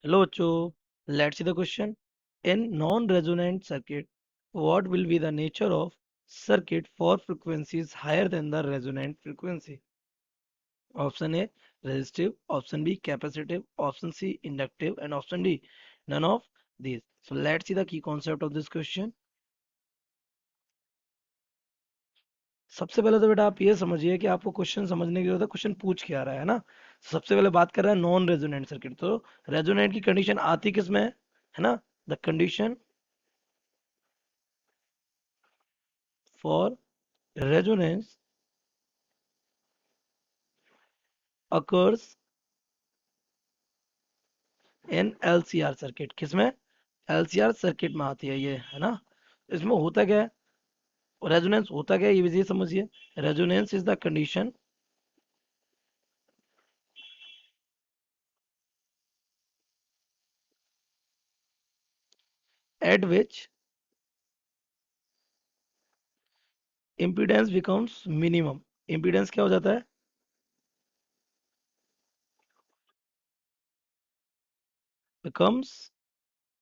Hello, Cho. Let's see the question. In non-resonant circuit, what will be the nature of circuit for frequencies higher than the resonant frequency? Option A, resistive. Option B, capacitive. Option C, inductive. And option D, none of these. So let's see the key concept of this question. सबसे पहले तो बेटा आप ये समझिए कि आपको question समझने की जरूरत है, क्वेश्चन पूछ के आ रहा है ना। सबसे पहले बात कर रहा है नॉन रेजोनेंट सर्किट, तो रेजोनेंट की कंडीशन आती किस में है ना? The condition for resonance occurs in LCR circuit. किसमें? LCR सर्किट में आती है ये, है ना। इसमें होता क्या है, रेजोनेंस होता क्या है ये भी समझिए। Resonance is the condition at which impedance becomes minimum। impedance क्या हो जाता है? becomes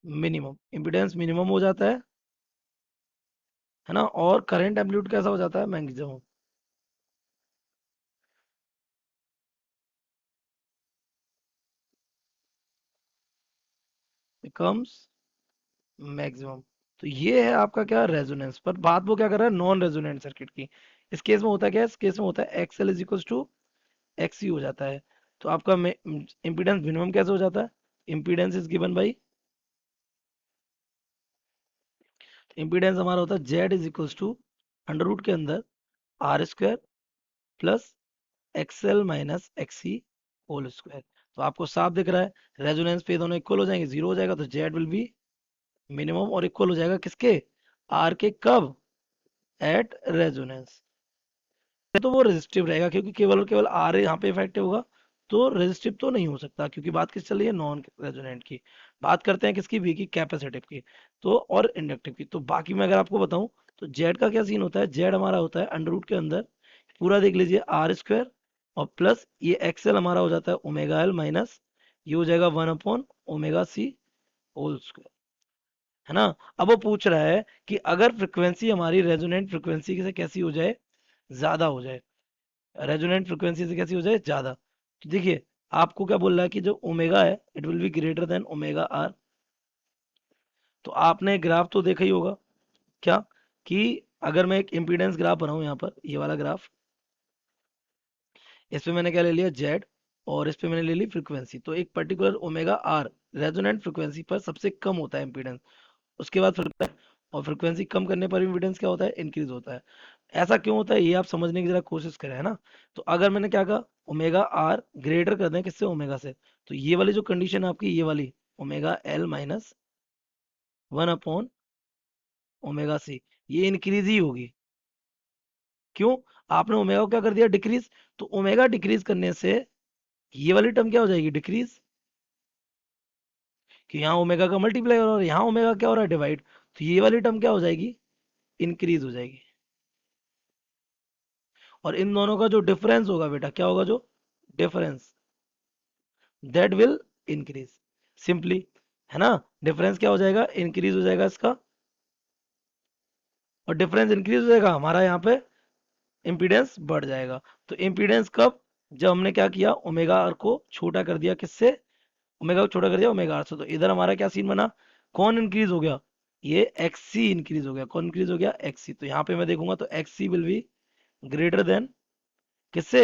minimum। impedance minimum हो जाता है ना। और करंट एम्पलीट्यूड कैसा हो जाता है? मैक्सिमम। becomes maximum. तो ये है आपका क्या, रेजोनेंस। पर बात वो क्या कर रहा है, नॉन रेजोनेंट सर्किट की। इस केस में होता क्या है, इस केस में होता है XL is equal to X ही हो जाता है। तो आपका इम्पीडेंस मिनिमम कैसे हो जाता है? Impedance is given by, impedance हमारा होता है Z is equal to under root के अंदर R square plus XL minus XC whole square. तो आपको साफ दिख रहा है रेजोनेंस पे दोनों इक्वल हो जाएंगे, जीरो हो जाएगा, तो जेड विल बी मिनिमम और इक्वल हो जाएगा किसके? आर के। कब? At resonance. तो वो रेजिस्टिव रहेगा, क्योंकि केवल और केवल आर यहाँ पे इफेक्टिव होगा, तो रेजिस्टिव तो नहीं हो सकता, क्योंकि बात किस चल रही है, नॉन रेजोनेंट की। बात करते हैं किसकी, भी की, कैपेसिटिव की। तो और इंडक्टिव की। तो बाकी मैं अगर आपको बताऊं, तो जेड का क्या सीन होता है, जेड हमारा होता है अंडर रूट के अंदर पूरा देख लीजिए आर स्क्वायर और प्लस ये एक्सएल हमारा हो जाता है ओमेगा एल माइनस ये हो जाएगा one upon omega C whole square, है ना। अब वो पूछ रहा है कि अगर फ्रिक्वेंसी हमारी रेजोनेंट फ्रिक्वेंसी से कैसी हो जाए, ज्यादा हो जाए, रेजोनेंट फ्रिक्वेंसी से कैसी हो जाए, ज्यादा। तो देखिए आपको क्या बोल रहा है कि जो ओमेगा है it will be greater than omega R. तो आपने ग्राफ तो देखा ही होगा क्या, कि अगर मैं एक इम्पीडेंस ग्राफ बनाऊं, यहाँ पर ये वाला ग्राफ, इस पे मैंने क्या ले लिया, जेड, और इस पे मैंने ले ली फ्रीक्वेंसी। तो एक particular omega R resonant frequency पर सबसे कम होता है इम्पीडेंस, उसके बाद और फ्रिक्वेंसी कम करने पर इम्पीडेंस क्या होता है, इंक्रीज होता है। ऐसा क्यों होता है ये आप समझने की जरा कोशिश करें, है ना। तो अगर मैंने क्या कहा, ओमेगा आर ग्रेटर कर दें किससे, ओमेगा से, तो ये वाली जो कंडीशन है आपकी, ये वाली omega L minus one upon omega C, ये इंक्रीज ही होगी। क्यों? आपने ओमेगा को क्या कर दिया, डिक्रीज। तो ओमेगा डिक्रीज करने से ये वाली टर्म क्या हो जाएगी, डिक्रीज। कि यहाँ ओमेगा का मल्टीप्लाई हो रहा है और यहाँ ओमेगा क्या हो रहा है, डिवाइड। तो ये वाली टर्म क्या हो जाएगी, इंक्रीज हो जाएगी। और इन दोनों का जो डिफरेंस होगा बेटा, क्या होगा, जो difference, that will increase simply, है ना। डिफरेंस क्या हो जाएगा, इंक्रीज हो जाएगा इसका। और डिफरेंस इंक्रीज हो जाएगा, हमारा यहाँ पे इम्पीडेंस बढ़ जाएगा। तो इम्पीडेंस कब, जब हमने क्या किया, ओमेगा आर को छोटा कर दिया किससे, ओमेगा को छोटा कर दिया ओमेगा आर से। तो इधर हमारा क्या सीन बना, कौन इंक्रीज हो गया, ये एक्सी इंक्रीज हो गया। कौन इंक्रीज हो गया, एक्सी। तो यहाँ पे मैं देखूंगा तो XC will be greater than किससे,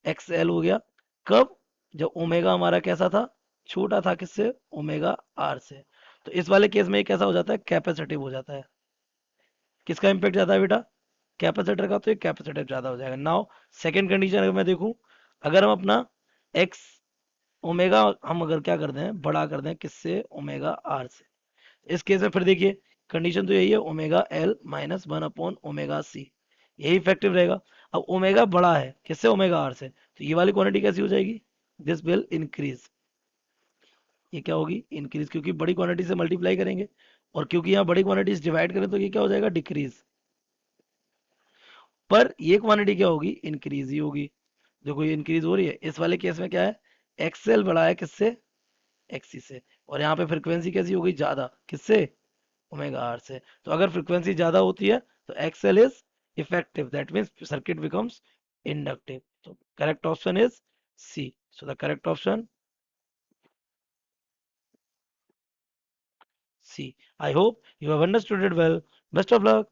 एक्स एल हो गया। कब? जब ओमेगा हमारा कैसा था, छोटा था किससे, ओमेगा आर से। तो इस वाले केस में ये कैसा हो जाता है, कैपेसिटिव हो जाता है। किसका इंपैक्ट ज्यादा है बेटा, कैपेसिटर का। तो ये कैपेसिटिव ज्यादा हो जाएगा। नाउ सेकंड कंडीशन अगर मैं देखूं, अगर हम अपना एक्स ओमेगा हम अगर क्या करते हैं, बड़ा कर दें किससे, ओमेगा आर से। इस केस में फिर देखिए कंडीशन तो यही है, omega L minus one upon omega C, यही इफेक्टिव रहेगा। अब ओमेगा बड़ा है किससे, ओमेगा आर से, तो ये वाली क्वांटिटी कैसी हो जाएगी, दिस विल इंक्रीज। ये क्या होगी, इंक्रीज, क्योंकि बड़ी क्वांटिटी से मल्टीप्लाई करेंगे, और क्योंकि यहाँ बड़ी क्वांटिटीज डिवाइड करें तो ये क्या हो जाएगा, डिक्रीज। पर ये क्वांटिटी क्या होगी, इंक्रीज ही होगी। देखो ये इंक्रीज हो रही है। इस वाले केस में क्या है, एक्सेल बड़ा है किससे, एक्सी से। और यहाँ पे फ्रिक्वेंसी कैसी हो गई, ज्यादा, किससे, ओमेगा आर से। तो अगर फ्रिक्वेंसी ज्यादा होती है तो XL is effective, that means circuit becomes inductive. तो correct option is C. So the correct option C. I hope you have understood it well. Best of luck.